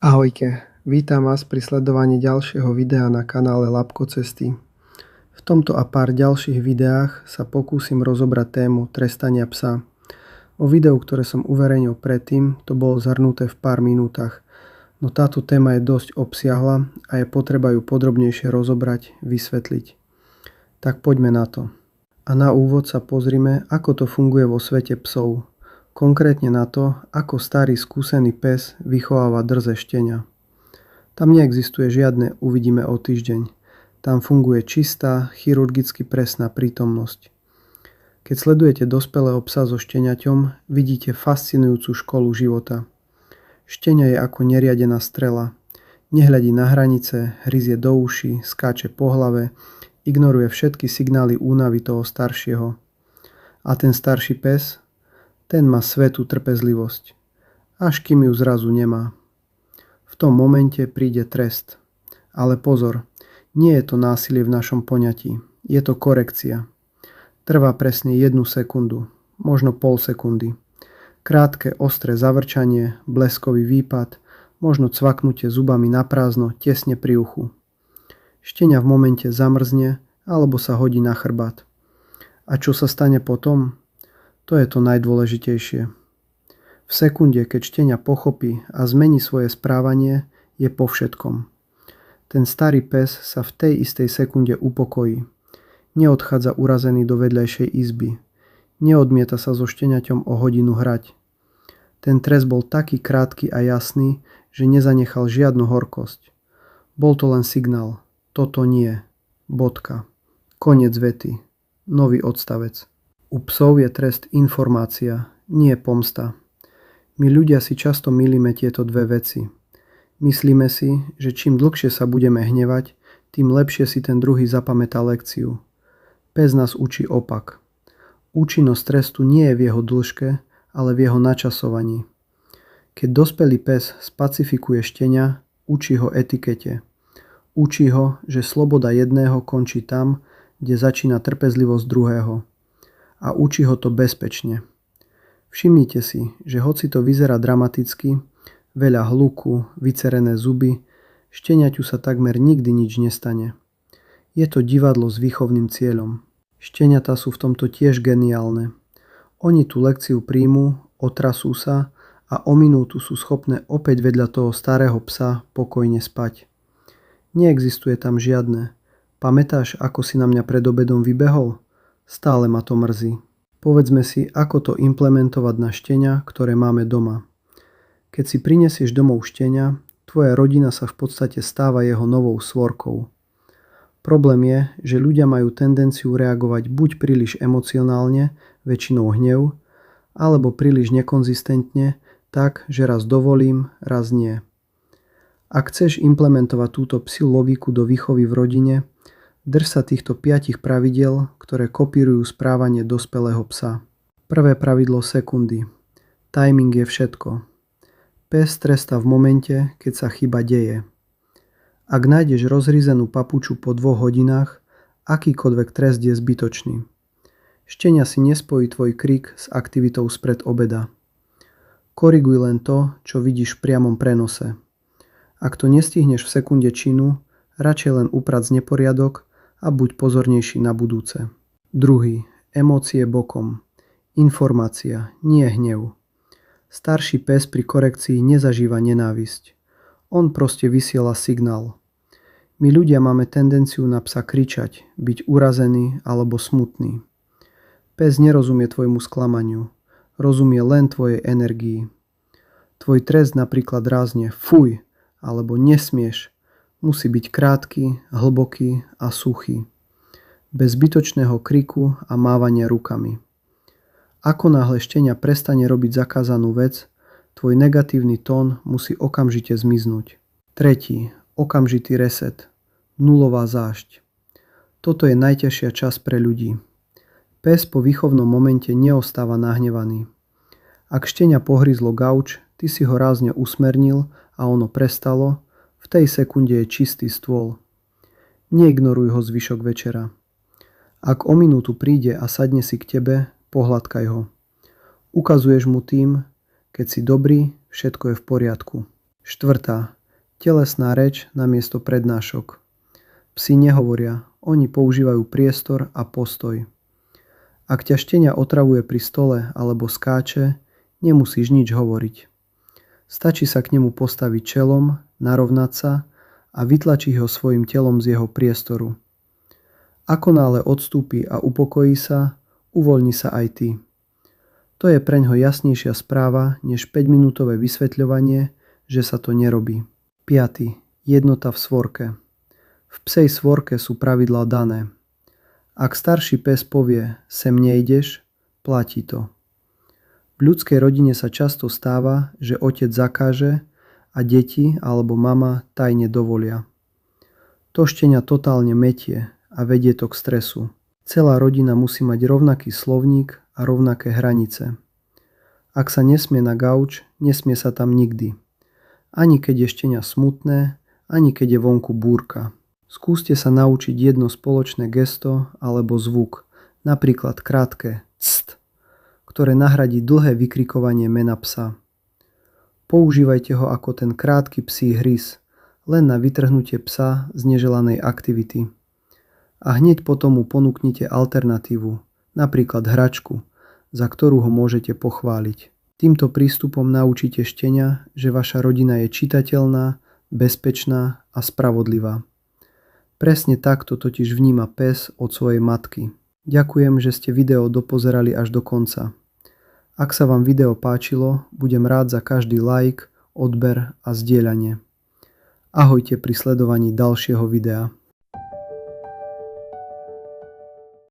Ahojte, vítam vás pri sledovaní ďalšieho videa na kanále Labko cesty. V tomto a pár ďalších videách sa pokúsim rozobrať tému trestania psa. O videu, ktoré som uverejnil predtým, to bolo zhrnuté v pár minútach, no táto téma je dosť obsiahla a je potreba ju podrobnejšie rozobrať, vysvetliť. Tak poďme na to. A na úvod sa pozrime, ako to funguje vo svete psov. Konkrétne na to, ako starý skúsený pes vychováva drze štenia. Tam neexistuje žiadne uvidíme o týždeň. Tam funguje čistá, chirurgicky presná prítomnosť. Keď sledujete dospelého psa so šteniaťom, vidíte fascinujúcu školu života. Štenia je ako neriadená strela. Nehľadí na hranice, hryzie do uší, skáče po hlave, ignoruje všetky signály únavy toho staršieho. A ten starší pes? Ten má svätú trpezlivosť, až kým ju zrazu nemá. V tom momente príde trest. Ale pozor, nie je to násilie v našom poňatí, je to korekcia. Trvá presne 1 sekundu, možno pol sekundy. Krátke, ostré zavrčanie, bleskový výpad, možno cvaknutie zubami na prázdno tesne pri uchu. Štenia v momente zamrzne alebo sa hodí na chrbát. A čo sa stane potom? To je to najdôležitejšie. V sekunde, keď štenia pochopí a zmení svoje správanie, je po všetkom. Ten starý pes sa v tej istej sekunde upokojí. Neodchádza urazený do vedľajšej izby. Neodmieta sa so šteniaťom o hodinu hrať. Ten trest bol taký krátky a jasný, že nezanechal žiadnu horkosť. Bol to len signál. Toto nie. Bodka. Koniec vety. Nový odstavec. U psov je trest informácia, nie pomsta. My ľudia si často mýlime tieto dve veci. Myslíme si, že čím dlhšie sa budeme hnevať, tým lepšie si ten druhý zapamätá lekciu. Pes nás učí opak. Účinnosť trestu nie je v jeho dĺžke, ale v jeho načasovaní. Keď dospelý pes spacifikuje štenia, učí ho etikete. Učí ho, že sloboda jedného končí tam, kde začína trpezlivosť druhého. A učí ho to bezpečne. Všimnite si, že hoci to vyzerá dramaticky, veľa hluku, vycerené zuby, šteniaťu sa takmer nikdy nič nestane. Je to divadlo s výchovným cieľom. Šteniatá sú v tomto tiež geniálne. Oni tú lekciu príjmú, otrasú sa a o minútu sú schopné opäť vedľa toho starého psa pokojne spať. Neexistuje tam žiadne. Pamätáš, ako si na mňa pred obedom vybehol? Stále ma to mrzí. Povedzme si, ako to implementovať na štenia, ktoré máme doma. Keď si prinesieš domov štenia, tvoja rodina sa v podstate stáva jeho novou svorkou. Problém je, že ľudia majú tendenciu reagovať buď príliš emocionálne, väčšinou hnev, alebo príliš nekonzistentne, tak, že raz dovolím, raz nie. Ak chceš implementovať túto psiu logiku do výchovy v rodine, drž sa týchto 5 pravidiel, ktoré kopírujú správanie dospelého psa. Prvé pravidlo sekundy. Timing je všetko. Pes trestá v momente, keď sa chyba deje. Ak nájdeš rozhryzenú papuču po 2 hodinách, akýkoľvek trest je zbytočný. Štenia si nespojí tvoj krik s aktivitou spred obeda. Koriguj len to, čo vidíš v priamom prenose. Ak to nestihneš v sekunde činu, radšej len uprac neporiadok a buď pozornejší na budúce. Druhý. Emócie bokom. Informácia, nie hnev. Starší pes pri korekcii nezažíva nenávisť. On proste vysiela signál. My ľudia máme tendenciu na psa kričať, byť urazený alebo smutný. Pes nerozumie tvojmu sklamaniu. Rozumie len tvojej energii. Tvoj trest napríklad rázne fuj alebo nesmieš musí byť krátky, hlboký a suchý. Bez zbytočného kriku a mávania rukami. Ako náhle štenia prestane robiť zakázanú vec, tvoj negatívny tón musí okamžite zmiznúť. Tretí. Okamžitý reset. Nulová zášť. Toto je najťažšia časť pre ľudí. Pes po výchovnom momente neostáva nahnevaný. Ak štenia pohryzlo gauč, ty si ho rázne usmernil a ono prestalo, v tej sekunde je čistý stôl. Neignoruj ho zvyšok večera. Ak o minútu príde a sadne si k tebe, pohľadkaj ho. Ukazuješ mu tým, keď si dobrý, všetko je v poriadku. Štvrtá. Telesná reč namiesto prednášok. Psi nehovoria, oni používajú priestor a postoj. Ak ťa štenia otravuje pri stole alebo skáče, nemusíš nič hovoriť. Stačí sa k nemu postaviť čelom, narovnať sa a vytlačiť ho svojim telom z jeho priestoru. Akonáhle odstúpi a upokojí sa, uvoľni sa aj ty. To je preňho jasnejšia správa než 5-minútové vysvetľovanie, že sa to nerobí. 5. Jednota v svorke. V psej svorke sú pravidlá dané. Ak starší pes povie sem nejdeš, platí to. V ľudskej rodine sa často stáva, že otec zakáže a deti alebo mama tajne dovolia. To štenia totálne metie a vedie to k stresu. Celá rodina musí mať rovnaký slovník a rovnaké hranice. Ak sa nesmie na gauč, nesmie sa tam nikdy. Ani keď je štenia smutné, ani keď je vonku búrka. Skúste sa naučiť jedno spoločné gesto alebo zvuk, napríklad krátke cst, ktoré nahradí dlhé vykrikovanie mena psa. Používajte ho ako ten krátky psí hryz, len na vytrhnutie psa z neželanej aktivity. A hneď potom mu ponúknite alternatívu, napríklad hračku, za ktorú ho môžete pochváliť. Týmto prístupom naučíte štenia, že vaša rodina je čitateľná, bezpečná a spravodlivá. Presne takto totiž vníma pes od svojej matky. Ďakujem, že ste video dopozerali až do konca. Ak sa vám video páčilo, budem rád za každý like, odber a zdieľanie. Ahojte pri sledovaní ďalšieho videa.